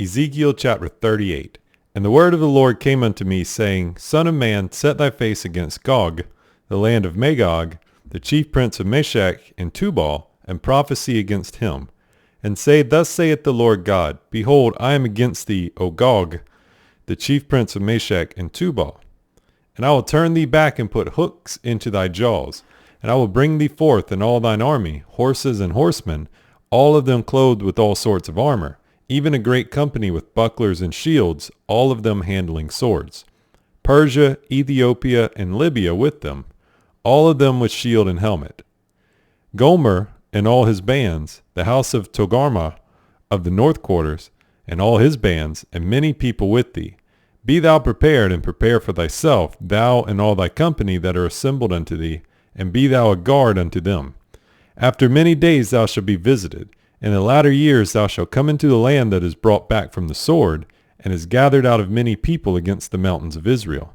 Ezekiel chapter 38. And the word of the Lord came unto me, saying, Son of man, set thy face against Gog, the land of Magog, the chief prince of Meshech and Tubal, and prophesy against him. And say, Thus saith the Lord God, Behold, I am against thee, O Gog, the chief prince of Meshech and Tubal. And I will turn thee back and put hooks into thy jaws, and I will bring thee forth and all thine army, horses and horsemen, all of them clothed with all sorts of armor, even a great company with bucklers and shields, all of them handling swords. Persia, Ethiopia, and Libya with them, all of them with shield and helmet. Gomer and all his bands, the house of Togarmah of the north quarters, and all his bands, and many people with thee. Be thou prepared, and prepare for thyself, thou and all thy company that are assembled unto thee, and be thou a guard unto them. After many days thou shalt be visited. In the latter years thou shalt come into the land that is brought back from the sword, and is gathered out of many people against the mountains of Israel,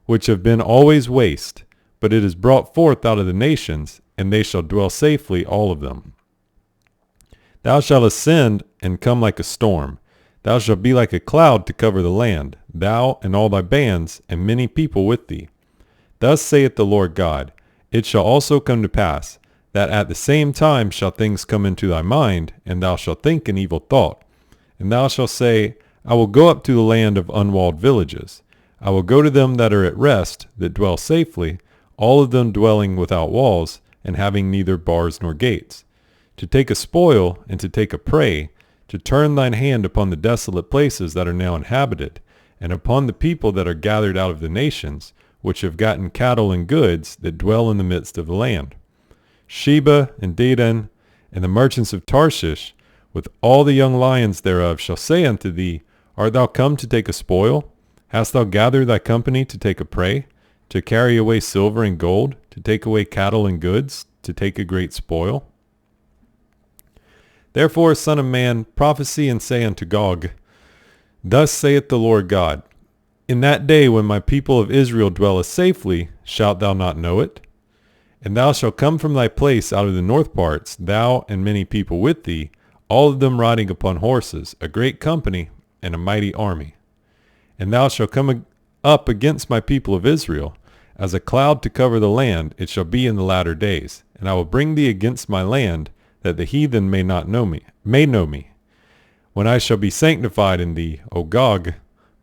which have been always waste, but it is brought forth out of the nations, and they shall dwell safely, all of them. Thou shalt ascend and come like a storm. Thou shalt be like a cloud to cover the land, thou and all thy bands, and many people with thee. Thus saith the Lord God, It shall also come to pass, that at the same time shall things come into thy mind, and thou shalt think an evil thought. And thou shalt say, I will go up to the land of unwalled villages. I will go to them that are at rest, that dwell safely, all of them dwelling without walls, and having neither bars nor gates. To take a spoil, and to take a prey, to turn thine hand upon the desolate places that are now inhabited, and upon the people that are gathered out of the nations, which have gotten cattle and goods, that dwell in the midst of the land. Sheba and Dedan, and the merchants of Tarshish, with all the young lions thereof, shall say unto thee, Art thou come to take a spoil? Hast thou gathered thy company to take a prey, to carry away silver and gold, to take away cattle and goods, to take a great spoil? Therefore, son of man, prophesy and say unto Gog, Thus saith the Lord God, In that day when my people of Israel dwelleth safely, shalt thou not know it? And thou shalt come from thy place out of the north parts, thou and many people with thee, all of them riding upon horses, a great company, and a mighty army. And thou shalt come up against my people of Israel, as a cloud to cover the land, it shall be in the latter days. And I will bring thee against my land, that the heathen may know me, when I shall be sanctified in thee, O Gog,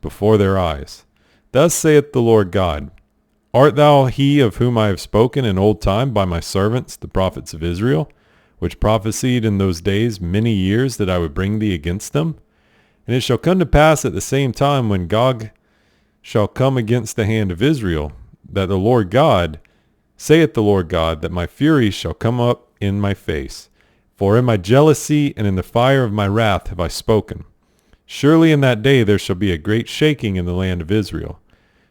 before their eyes. Thus saith the Lord God, Art thou he of whom I have spoken in old time by my servants, the prophets of Israel, which prophesied in those days many years that I would bring thee against them? And it shall come to pass at the same time when Gog shall come against the hand of Israel, that the Lord God, saith the Lord God, that my fury shall come up in my face. For in my jealousy and in the fire of my wrath have I spoken. Surely in that day there shall be a great shaking in the land of Israel,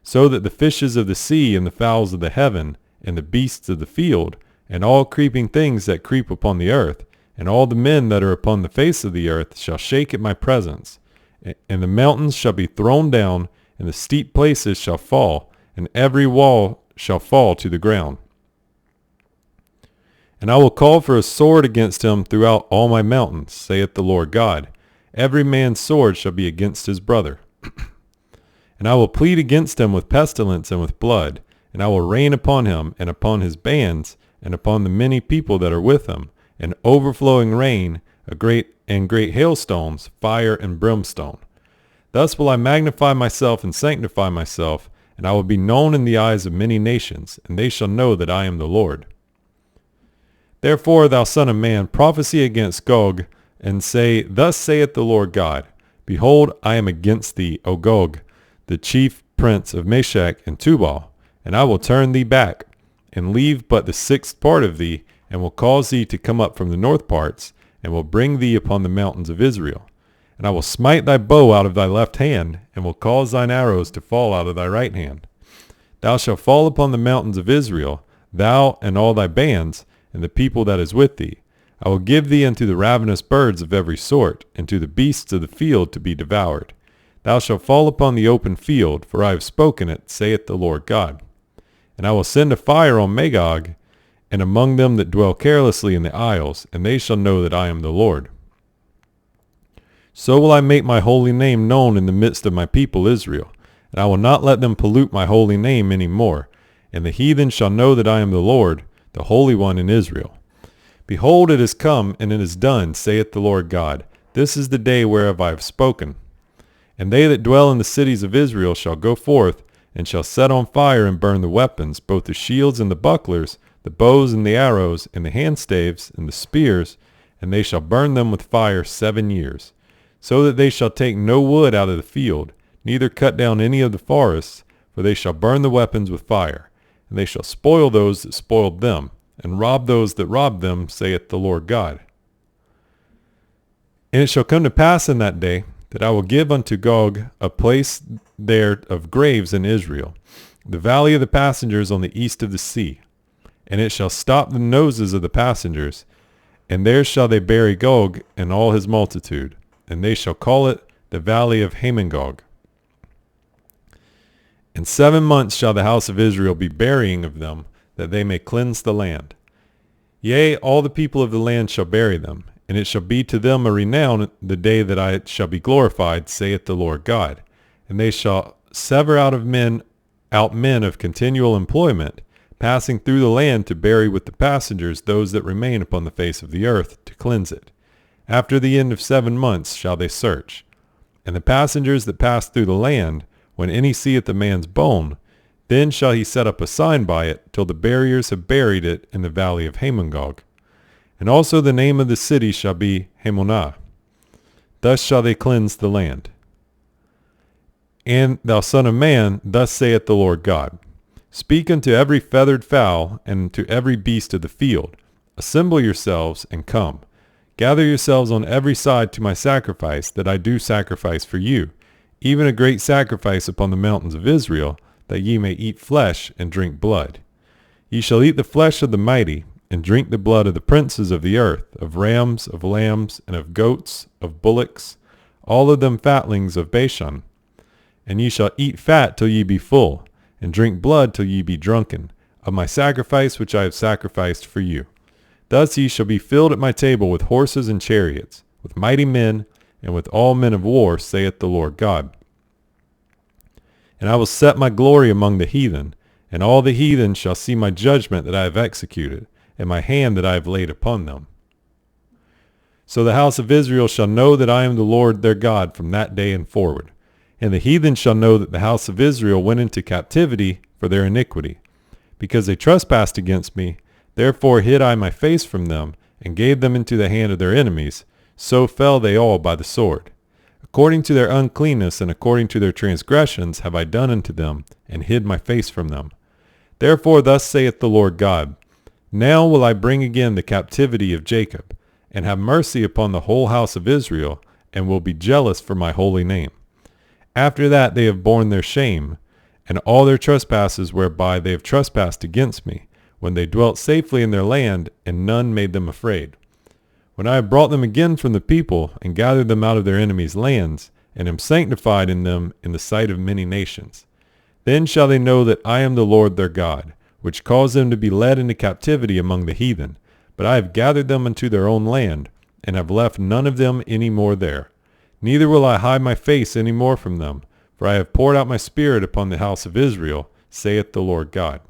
so that the fishes of the sea and the fowls of the heaven and the beasts of the field and all creeping things that creep upon the earth and all the men that are upon the face of the earth shall shake at my presence. And the mountains shall be thrown down, and the steep places shall fall, and every wall shall fall to the ground. And I will call for a sword against him throughout all my mountains, saith the Lord God. Every man's sword shall be against his brother. And I will plead against him with pestilence and with blood, and I will rain upon him and upon his bands and upon the many people that are with him, an overflowing rain, great hailstones, fire and brimstone. Thus will I magnify myself and sanctify myself, and I will be known in the eyes of many nations, and they shall know that I am the Lord. Therefore, thou son of man, prophesy against Gog, and say, Thus saith the Lord God, Behold, I am against thee, O Gog, the chief prince of Meshech and Tubal, and I will turn thee back, and leave but the sixth part of thee, and will cause thee to come up from the north parts, and will bring thee upon the mountains of Israel. And I will smite thy bow out of thy left hand, and will cause thine arrows to fall out of thy right hand. Thou shalt fall upon the mountains of Israel, thou and all thy bands, and the people that is with thee. I will give thee unto the ravenous birds of every sort, and to the beasts of the field to be devoured. Thou shalt fall upon the open field, for I have spoken it, saith the Lord God. And I will send a fire on Magog, and among them that dwell carelessly in the isles, and they shall know that I am the Lord. So will I make my holy name known in the midst of my people Israel, and I will not let them pollute my holy name any more. And the heathen shall know that I am the Lord, the Holy One in Israel. Behold, it is come, and it is done, saith the Lord God. This is the day whereof I have spoken. And they that dwell in the cities of Israel shall go forth, and shall set on fire and burn the weapons, both the shields and the bucklers, the bows and the arrows, and the handstaves and the spears, and they shall burn them with fire 7 years, so that they shall take no wood out of the field, neither cut down any of the forests, for they shall burn the weapons with fire, and they shall spoil those that spoiled them, and rob those that robbed them, saith the Lord God. And it shall come to pass in that day, that I will give unto Gog a place there of graves in Israel, the valley of the passengers on the east of the sea. And it shall stop the noses of the passengers, and there shall they bury Gog and all his multitude, and they shall call it the valley of Magog. In 7 months shall the house of Israel be burying of them, that they may cleanse the land. Yea, all the people of the land shall bury them, and it shall be to them a renown the day that I shall be glorified, saith the Lord God. And they shall sever out men of continual employment, passing through the land to bury with the passengers those that remain upon the face of the earth, to cleanse it. After the end of 7 months shall they search. And the passengers that pass through the land, when any seeth a man's bone, then shall he set up a sign by it, till the buriers have buried it in the valley of Magog. And also the name of the city shall be Hamonah. Thus shall they cleanse the land. And thou son of man, thus saith the Lord God, speak unto every feathered fowl, and to every beast of the field, assemble yourselves, and come. Gather yourselves on every side to my sacrifice, that I do sacrifice for you, even a great sacrifice upon the mountains of Israel, that ye may eat flesh and drink blood. Ye shall eat the flesh of the mighty, and drink the blood of the princes of the earth, of rams, of lambs, and of goats, of bullocks, all of them fatlings of Bashan. And ye shall eat fat till ye be full, and drink blood till ye be drunken, of my sacrifice which I have sacrificed for you. Thus ye shall be filled at my table with horses and chariots, with mighty men, and with all men of war, saith the Lord God. And I will set my glory among the heathen, and all the heathen shall see my judgment that I have executed, and my hand that I have laid upon them. So the house of Israel shall know that I am the Lord their God from that day and forward. And the heathen shall know that the house of Israel went into captivity for their iniquity. Because they trespassed against me, therefore hid I my face from them, and gave them into the hand of their enemies. So fell they all by the sword. According to their uncleanness and according to their transgressions have I done unto them, and hid my face from them. Therefore thus saith the Lord God, now will I bring again the captivity of Jacob, and have mercy upon the whole house of Israel, and will be jealous for my holy name. After that they have borne their shame, and all their trespasses whereby they have trespassed against me, when they dwelt safely in their land, and none made them afraid. When I have brought them again from the people, and gathered them out of their enemies' lands, and am sanctified in them in the sight of many nations, then shall they know that I am the Lord their God, which caused them to be led into captivity among the heathen. But I have gathered them unto their own land, and have left none of them any more there. Neither will I hide my face any more from them, for I have poured out my spirit upon the house of Israel, saith the Lord God.